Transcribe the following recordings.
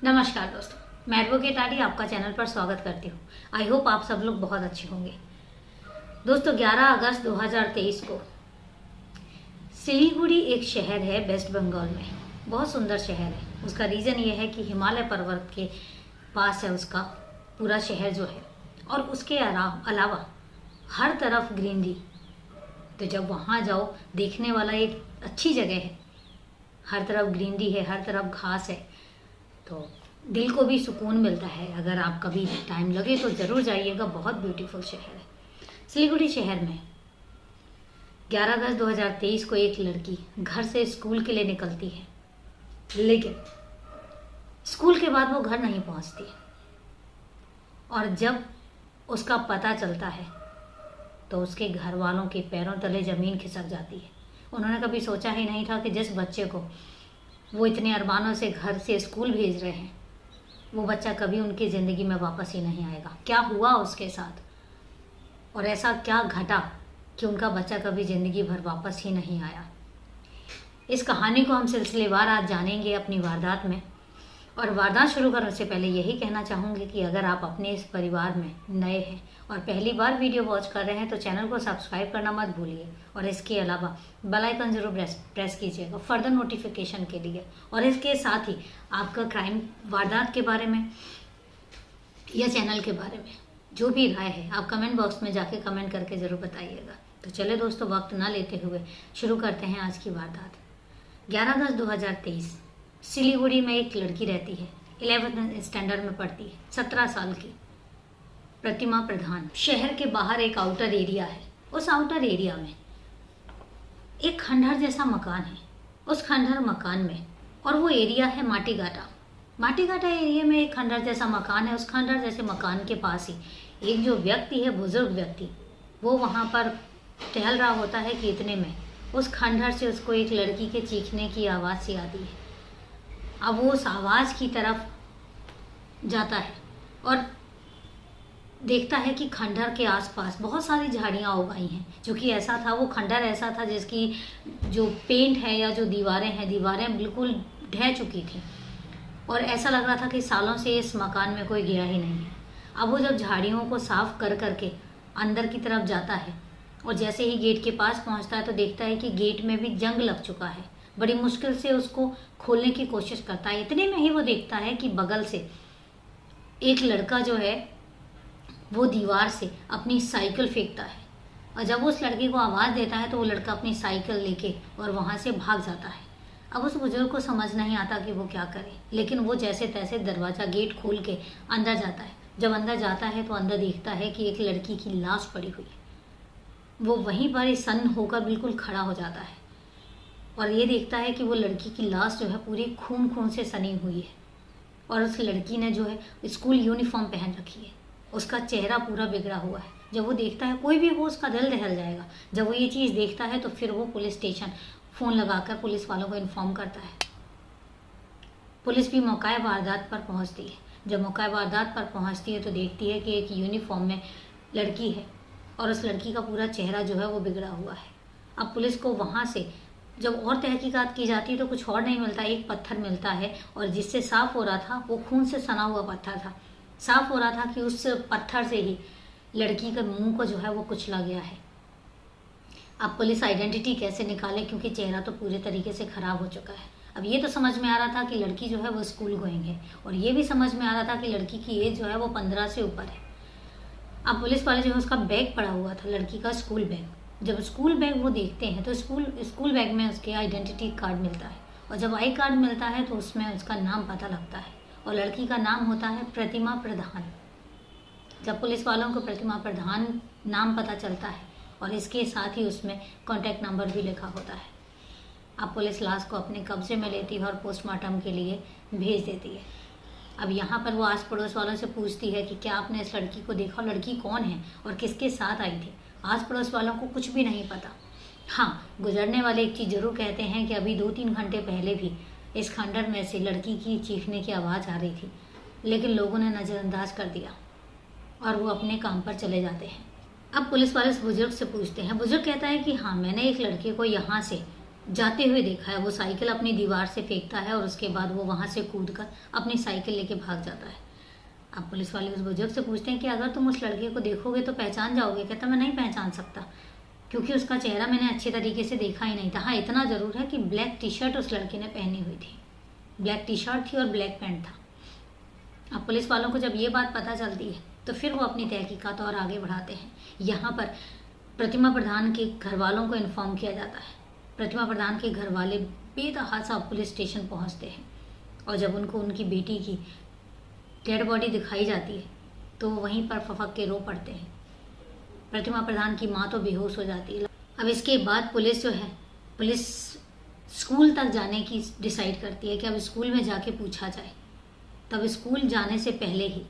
नमस्कार दोस्तों, मैं एडवोकेट आदि आपका चैनल पर स्वागत करती हूँ। आई होप आप सब लोग बहुत अच्छे होंगे। दोस्तों 11 अगस्त 2023 को सिलीगुड़ी एक शहर है वेस्ट बंगाल में। बहुत सुंदर शहर है। उसका रीज़न ये है कि हिमालय पर्वत के पास है उसका पूरा शहर जो है, और उसके अलावा हर तरफ ग्रीनरी। तो जब वहाँ जाओ, देखने वाला एक अच्छी जगह है। हर तरफ ग्रीनरी है, हर तरफ घास है, तो दिल को भी सुकून मिलता है। अगर आप कभी टाइम लगे तो ज़रूर जाइएगा। बहुत ब्यूटीफुल शहर है। सिलीगुड़ी शहर में 11 अगस्त 2023 को एक लड़की घर से स्कूल के लिए निकलती है, लेकिन स्कूल के बाद वो घर नहीं पहुंचती। और जब उसका पता चलता है तो उसके घर वालों के पैरों तले ज़मीन खिसक जाती है। उन्होंने कभी सोचा ही नहीं था कि जिस बच्चे को वो इतने अरमानों से घर से स्कूल भेज रहे हैं, वो बच्चा कभी उनकी ज़िंदगी में वापस ही नहीं आएगा। क्या हुआ उसके साथ और ऐसा क्या घटा कि उनका बच्चा कभी ज़िंदगी भर वापस ही नहीं आया। इस कहानी को हम सिलसिलेवार आज जानेंगे अपनी वारदात में। और वारदात शुरू करने से पहले यही कहना चाहूँगी कि अगर आप अपने इस परिवार में नए हैं और पहली बार वीडियो वॉच कर रहे हैं तो चैनल को सब्सक्राइब करना मत भूलिए, और इसके अलावा बेल आइकन जरूर प्रेस कीजिएगा फर्दर नोटिफिकेशन के लिए। और इसके साथ ही आपका क्राइम वारदात के बारे में या चैनल के बारे में जो भी राय है, आप कमेंट बॉक्स में जाके कमेंट करके ज़रूर बताइएगा। तो चले दोस्तों, वक्त ना लेते हुए शुरू करते हैं आज की वारदात। 11 अगस्त 2023 सिलीगुड़ी में एक लड़की रहती है। 11th स्टैंडर्ड में पढ़ती है। 17 साल की प्रतिमा प्रधान। शहर के बाहर एक आउटर एरिया है। उस आउटर एरिया में एक खंडहर जैसा मकान है। उस खंडहर मकान में, और वो एरिया है माटीगाटा एरिया में एक खंडहर जैसा मकान है। उस खंडहर जैसे मकान के पास ही एक जो व्यक्ति है, बुजुर्ग व्यक्ति, वो वहाँ पर टहल रहा होता है कि इतने में उस खंडहर से उसको एक लड़की के चीखने की आवाज़ सी आती है। अब वो उस आवाज़ की तरफ जाता है और देखता है कि खंडहर के आसपास बहुत सारी झाड़ियाँ उगाई हैं। जो कि ऐसा था, वो खंडहर ऐसा था जिसकी जो पेंट है या जो दीवारें बिल्कुल ढह चुकी थी, और ऐसा लग रहा था कि सालों से इस मकान में कोई गया ही नहीं है। अब वो जब झाड़ियों को साफ कर करके अंदर की तरफ जाता है और जैसे ही गेट के पास पहुंचता है तो देखता है कि गेट में भी जंग लग चुका है। बड़ी मुश्किल से उसको खोलने की कोशिश करता है। इतने में ही वो देखता है कि बगल से एक लड़का जो है वो दीवार से अपनी साइकिल फेंकता है, और जब वो उस लड़के को आवाज़ देता है तो वो लड़का अपनी साइकिल लेके और वहाँ से भाग जाता है। अब उस बुजुर्ग को समझ नहीं आता कि वो क्या करे, लेकिन वो जैसे तैसे दरवाज़ा गेट खोल के अंदर जाता है। जब अंदर जाता है तो अंदर देखता है कि एक लड़की की लाश पड़ी हुई है। वो वहीं पर ही सन्न होकर बिल्कुल खड़ा हो जाता है और ये देखता है कि वो लड़की की लाश जो है पूरी खून से सनी हुई है, और उस लड़की ने जो है स्कूल यूनिफॉर्म पहन रखी है। उसका चेहरा पूरा बिगड़ा हुआ है। जब वो देखता है, कोई भी हो उसका दिल दहल जाएगा। जब वो ये चीज़ देखता है तो फिर वो पुलिस स्टेशन फ़ोन लगाकर पुलिस वालों को इन्फॉर्म करता है। पुलिस भी मौका वारदात पर पहुंचती है। जब मौका वारदात पर पहुंचती है तो देखती है कि एक यूनिफॉर्म में लड़की है और उस लड़की का पूरा चेहरा जो है वो बिगड़ा हुआ है। अब पुलिस को वहाँ से जब और तहकीकात की जाती है तो कुछ और नहीं मिलता, एक पत्थर मिलता है, और जिससे साफ हो रहा था वो खून से सना हुआ पत्थर था। साफ हो रहा था कि उस पत्थर से ही लड़की के मुंह को जो है वो कुचला गया है। अब पुलिस आइडेंटिटी कैसे निकाले, क्योंकि चेहरा तो पूरे तरीके से ख़राब हो चुका है। अब ये तो समझ में आ रहा था कि लड़की जो है वो स्कूल गोइंग है, और ये भी समझ में आ रहा था कि लड़की की एज जो है वो 15 से ऊपर है। अब पुलिस वाले जो है उसका बैग पड़ा हुआ था, लड़की का स्कूल बैग। जब स्कूल बैग वो देखते हैं तो स्कूल बैग में उसके आइडेंटिटी कार्ड मिलता है, और जब आई कार्ड मिलता है तो उसमें उसका नाम पता लगता है, और लड़की का नाम होता है प्रतिमा प्रधान। जब पुलिस वालों को प्रतिमा प्रधान नाम पता चलता है और इसके साथ ही उसमें कॉन्टैक्ट नंबर भी लिखा होता है। अब पुलिस लाश को अपने कब्जे में लेती है और पोस्टमार्टम के लिए भेज देती है। अब यहाँ पर वो आस पड़ोस वालों से पूछती है कि क्या आपने इस लड़की को देखा, लड़की कौन है और किसके साथ आई थी। आस पड़ोस वालों को कुछ भी नहीं पता। हाँ, गुजरने वाले एक चीज़ ज़रूर कहते हैं कि अभी 2-3 घंटे पहले भी इस खंडहर में से लड़की की चीखने की आवाज़ आ रही थी, लेकिन लोगों ने नज़रअंदाज कर दिया और वो अपने काम पर चले जाते हैं। अब पुलिस वाले इस बुजुर्ग से पूछते हैं। बुजुर्ग कहता है कि हाँ, मैंने एक लड़के को यहाँ से जाते हुए देखा है। वो साइकिल अपनी दीवार से फेंकता है और उसके बाद वो वहाँ से कूद कर अपनी साइकिल लेके भाग जाता है। अब पुलिस वाले उस बुजुर्ग से पूछते हैं कि अगर तुम उस लड़के को देखोगे तो पहचान जाओगे? कहता मैं नहीं पहचान सकता, क्योंकि उसका चेहरा मैंने अच्छे तरीके से देखा ही नहीं था। हाँ, इतना ज़रूर है कि ब्लैक टी शर्ट उस लड़के ने पहनी हुई थी, ब्लैक टी शर्ट थी और ब्लैक पैंट था। अब पुलिस वालों को जब ये बात पता चलती है तो फिर वो अपनी तहकीकात और आगे बढ़ाते हैं। यहाँ पर प्रतिमा प्रधान के घर वालों को इन्फॉर्म किया जाता है। प्रतिमा प्रधान के घर वाले बेतहासा पुलिस स्टेशन पहुँचते हैं और जब उनको उनकी बेटी की डेड बॉडी दिखाई जाती है तो वो वहीं पर फफक के रो पड़ते हैं। प्रतिमा प्रधान की माँ तो बेहोश हो जाती है। अब इसके बाद पुलिस जो है, पुलिस स्कूल तक जाने की डिसाइड करती है कि अब स्कूल में जाके पूछा जाए। तब स्कूल जाने से पहले ही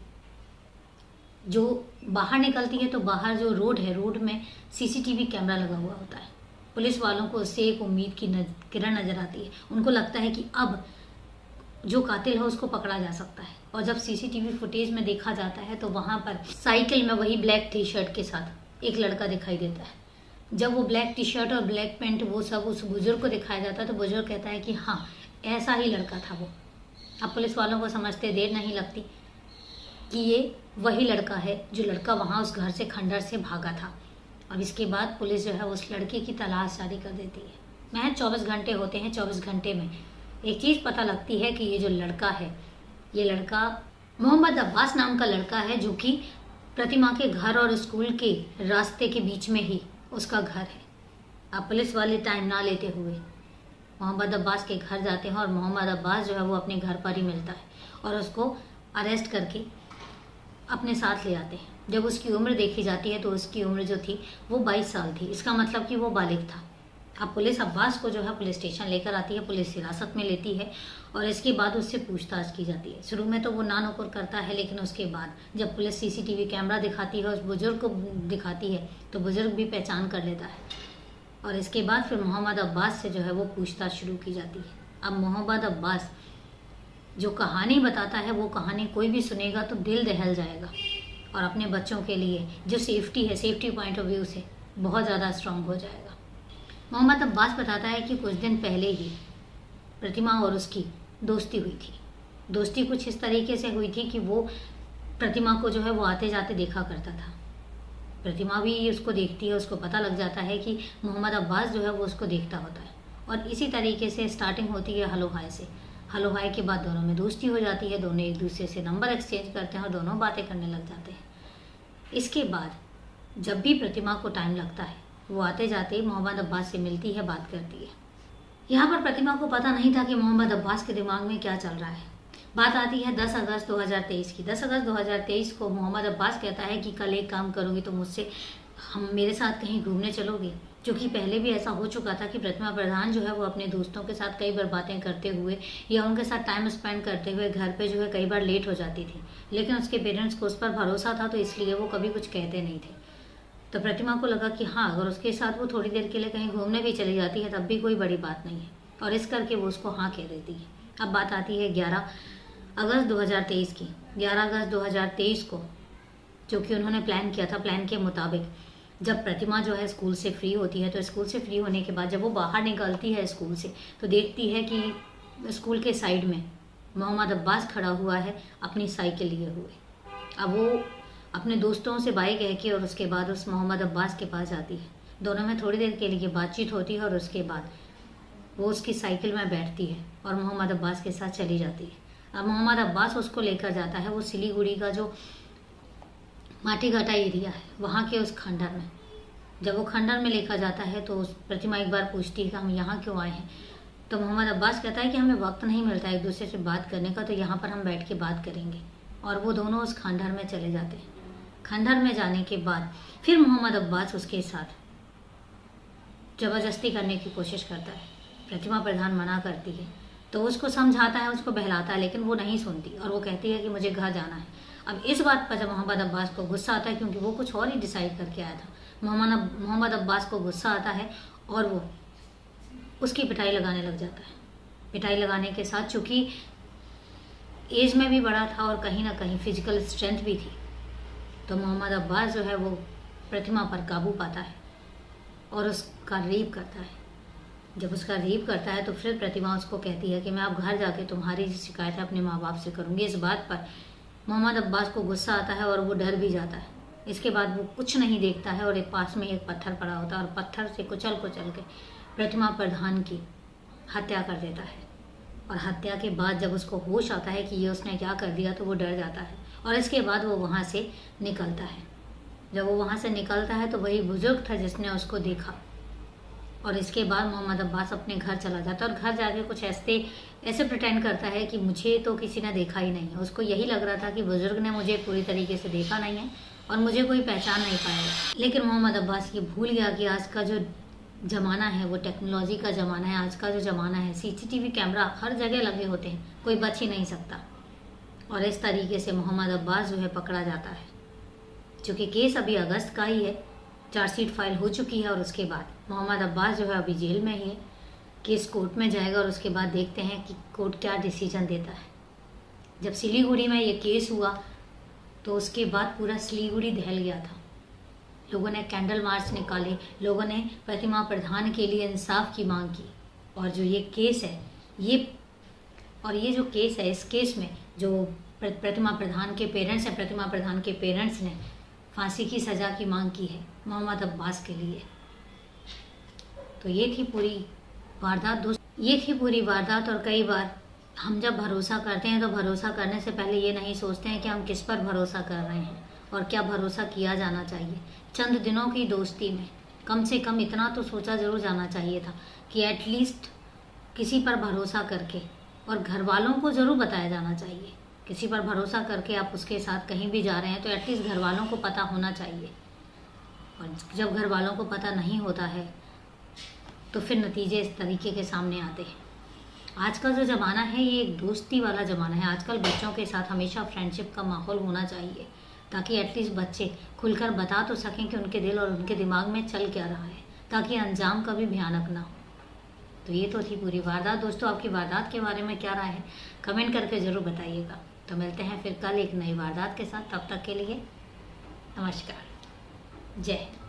जो बाहर निकलती है तो बाहर जो रोड है, रोड में सीसीटीवी कैमरा लगा हुआ होता है। पुलिस वालों को उससे एक उम्मीद की किरण नजर आती है। उनको लगता है कि अब जो कातिल है उसको पकड़ा जा सकता है। और जब सीसीटीवी फुटेज में देखा जाता है तो वहाँ पर साइकिल में वही ब्लैक टी शर्ट के साथ एक लड़का दिखाई देता है। जब वो ब्लैक टी शर्ट और ब्लैक पैंट वो सब उस बुजुर्ग को दिखाया जाता है तो बुजुर्ग कहता है कि हाँ, ऐसा ही लड़का था वो। अब पुलिस वालों को समझते देर नहीं लगती कि ये वही लड़का है जो लड़का वहाँ उस घर से, खंडर से भागा था। अब इसके बाद पुलिस जो है उस लड़के की तलाश जारी कर देती है। महज 24 घंटे होते हैं। 24 घंटे में एक चीज़ पता लगती है कि ये जो लड़का है, ये लड़का मोहम्मद अब्बास नाम का लड़का है, जो कि प्रतिमा के घर और स्कूल के रास्ते के बीच में ही उसका घर है। अब पुलिस वाले टाइम ना लेते हुए मोहम्मद अब्बास के घर जाते हैं और मोहम्मद अब्बास जो है वो अपने घर पर ही मिलता है और उसको अरेस्ट करके अपने साथ ले आते हैं। जब उसकी उम्र देखी जाती है तो उसकी उम्र जो थी वो 22 साल थी। इसका मतलब कि वो बालिग था। अब पुलिस अब्बास को जो है पुलिस स्टेशन लेकर आती है, पुलिस हिरासत में लेती है और इसके बाद उससे पूछताछ की जाती है। शुरू में तो वो ना नुकुर करता है, लेकिन उसके बाद जब पुलिस सीसीटीवी कैमरा दिखाती है, उस बुजुर्ग को दिखाती है तो बुजुर्ग भी पहचान कर लेता है और इसके बाद फिर मोहम्मद अब्बास से जो है वो पूछताछ शुरू की जाती है। अब मोहम्मद अब्बास जो कहानी बताता है वो कहानी कोई भी सुनेगा तो दिल दहल जाएगा और अपने बच्चों के लिए जो सेफ्टी है, सेफ्टी पॉइंट ऑफ व्यू से बहुत ज़्यादा स्ट्रांग हो जाएगा। मोहम्मद अब्बास बताता है कि कुछ दिन पहले ही प्रतिमा और उसकी दोस्ती हुई थी। दोस्ती कुछ इस तरीके से हुई थी कि वो प्रतिमा को जो है वो आते जाते देखा करता था। प्रतिमा भी उसको देखती है, उसको पता लग जाता है कि मोहम्मद अब्बास जो है वो उसको देखता होता है और इसी तरीके से स्टार्टिंग होती है हलो हाय से। हलो हाय के बाद दोनों में दोस्ती हो जाती है, दोनों एक दूसरे से नंबर एक्सचेंज करते हैं और दोनों बातें करने लग जाते हैं। इसके बाद जब भी प्रतिमा को टाइम लगता है वो आते जाते ही मोहम्मद अब्बास से मिलती है, बात करती है। यहाँ पर प्रतिमा को पता नहीं था कि मोहम्मद अब्बास के दिमाग में क्या चल रहा है। बात आती है 10 अगस्त 2023 की। 10 अगस्त 2023 को मोहम्मद अब्बास कहता है कि कल एक काम करोगे तो मुझसे मेरे साथ कहीं घूमने चलोगे, क्योंकि पहले भी ऐसा हो चुका था कि प्रतिमा प्रधान जो है वो अपने दोस्तों के साथ कई बार बातें करते हुए या उनके साथ टाइम स्पेंड करते हुए घर पे जो है कई बार लेट हो जाती थी, लेकिन उसके पेरेंट्स को उस पर भरोसा था तो इसलिए वो कभी कुछ कहते नहीं थे। तो प्रतिमा को लगा कि हाँ, अगर उसके साथ वो थोड़ी देर के लिए कहीं घूमने भी चली जाती है तब भी कोई बड़ी बात नहीं है और इस करके वो उसको हाँ कह देती है। अब बात आती है 11 अगस्त 2023 की। 11 अगस्त 2023 को जो कि उन्होंने प्लान किया था, प्लान के मुताबिक जब प्रतिमा जो है स्कूल से फ्री होती है तो स्कूल से फ्री होने के बाद जब वो बाहर निकलती है स्कूल से तो देखती है कि स्कूल के साइड में मोहम्मद अब्बास खड़ा हुआ है अपनी साइकिल लिए हुए। अब वो अपने दोस्तों से बाय कह के और उसके बाद उस मोहम्मद अब्बास के पास जाती है। दोनों में थोड़ी देर के लिए बातचीत होती है और उसके बाद वो उसकी साइकिल में बैठती है और मोहम्मद अब्बास के साथ चली जाती है। अब मोहम्मद अब्बास उसको लेकर जाता है वो सिलीगुड़ी का जो माटीघाटा एरिया है वहाँ के उस खंडर में। जब वो खंडर में लेकर जाता है तो उस प्रतिमा एक बार पूछती है कि हम यहाँ क्यों आए हैं, तो मोहम्मद अब्बास कहता है कि हमें वक्त नहीं मिलता एक दूसरे से बात करने का, तो यहाँ पर हम बैठ के बात करेंगे। और वो दोनों उस खंडर में चले जाते हैं। खंडर में जाने के बाद फिर मोहम्मद अब्बास उसके साथ ज़बरदस्ती करने की कोशिश करता है। प्रतिमा प्रधान मना करती है तो उसको समझाता है, उसको बहलाता है, लेकिन वो नहीं सुनती और वो कहती है कि मुझे घर जाना है। अब इस बात पर जब मोहम्मद अब्बास को गुस्सा आता है, क्योंकि वो कुछ और ही डिसाइड करके आया था, मोहम्मद अब्बास को गुस्सा आता है और वो उसकी पिटाई लगाने लग जाता है। पिटाई लगाने के साथ चूँकि एज में भी बड़ा था और कहीं ना कहीं फिजिकल स्ट्रेंथ भी थी, तो मोहम्मद अब्बास जो है वो प्रतिमा पर काबू पाता है और उसका रेप करता है। जब उसका रेप करता है तो फिर प्रतिमा उसको कहती है कि मैं अब घर जाके तुम्हारी शिकायत है अपने माँ बाप से करूँगी। इस बात पर मोहम्मद अब्बास को गुस्सा आता है और वो डर भी जाता है। इसके बाद वो कुछ नहीं देखता है और एक पास में एक पत्थर पड़ा होता है और पत्थर से कुचल कुचल के प्रतिमा प्रधान की हत्या कर देता है। और हत्या के बाद जब उसको होश आता है कि ये उसने क्या कर दिया तो वो डर जाता है और इसके बाद वो वहाँ से निकलता है। जब वो वहाँ से निकलता है तो वही बुजुर्ग था जिसने उसको देखा। और इसके बाद मोहम्मद अब्बास अपने घर चला जाता है और घर जाके कुछ ऐसे प्रिटेंड करता है कि मुझे तो किसी ने देखा ही नहीं है। उसको यही लग रहा था कि बुजुर्ग ने मुझे पूरी तरीके से देखा नहीं है और मुझे कोई पहचान नहीं पाएगा। लेकिन मोहम्मद अब्बास ये भूल गया कि आज का जो ज़माना है वो टेक्नोलॉजी का ज़माना है। आज का जो ज़माना है CCTV कैमरा हर जगह लगे होते हैं, कोई बच ही नहीं सकता। और इस तरीके से मोहम्मद अब्बास जो है पकड़ा जाता है। चूँकि केस अभी अगस्त का ही है, चार्जशीट फाइल हो चुकी है और उसके बाद मोहम्मद अब्बास जो है अभी जेल में ही है। केस कोर्ट में जाएगा और उसके बाद देखते हैं कि कोर्ट क्या डिसीजन देता है। जब सिलीगुड़ी में ये केस हुआ तो उसके बाद पूरा सिलीगुड़ी दहल गया था। लोगों ने कैंडल मार्च निकाले, लोगों ने प्रतिमा प्रधान के लिए इंसाफ की मांग की। और जो ये केस है ये जो केस है, इस केस में जो प्रतिमा प्रधान के पेरेंट्स हैं, प्रतिमा प्रधान के पेरेंट्स ने फांसी की सज़ा की मांग की है मोहम्मद अब्बास के लिए। तो ये थी पूरी वारदात दोस्त, ये थी पूरी वारदात। और कई बार हम जब भरोसा करते हैं तो भरोसा करने से पहले ये नहीं सोचते हैं कि हम किस पर भरोसा कर रहे हैं और क्या भरोसा किया जाना चाहिए। चंद दिनों की दोस्ती में कम से कम इतना तो सोचा ज़रूर जाना चाहिए था कि एटलीस्ट किसी पर भरोसा करके, और घर वालों को ज़रूर बताया जाना चाहिए। किसी पर भरोसा करके आप उसके साथ कहीं भी जा रहे हैं तो एटलीस्ट घर वालों को पता होना चाहिए। और जब घर वालों को पता नहीं होता है तो फिर नतीजे इस तरीके के सामने आते हैं। आज का जो ज़माना है ये एक दोस्ती वाला ज़माना है। आजकल बच्चों के साथ हमेशा फ्रेंडशिप का माहौल होना चाहिए ताकि एटलीस्ट बच्चे खुलकर बता तो सकें कि उनके दिल और उनके दिमाग में चल क्या रहा है, ताकि अंजाम कभी भयानक ना हो। तो ये तो थी पूरी वारदात दोस्तों। आपकी वारदात के बारे में क्या राय है कमेंट करके ज़रूर बताइएगा। तो मिलते हैं फिर कल एक नई वारदात के साथ। तब तक के लिए नमस्कार, जय हिंद।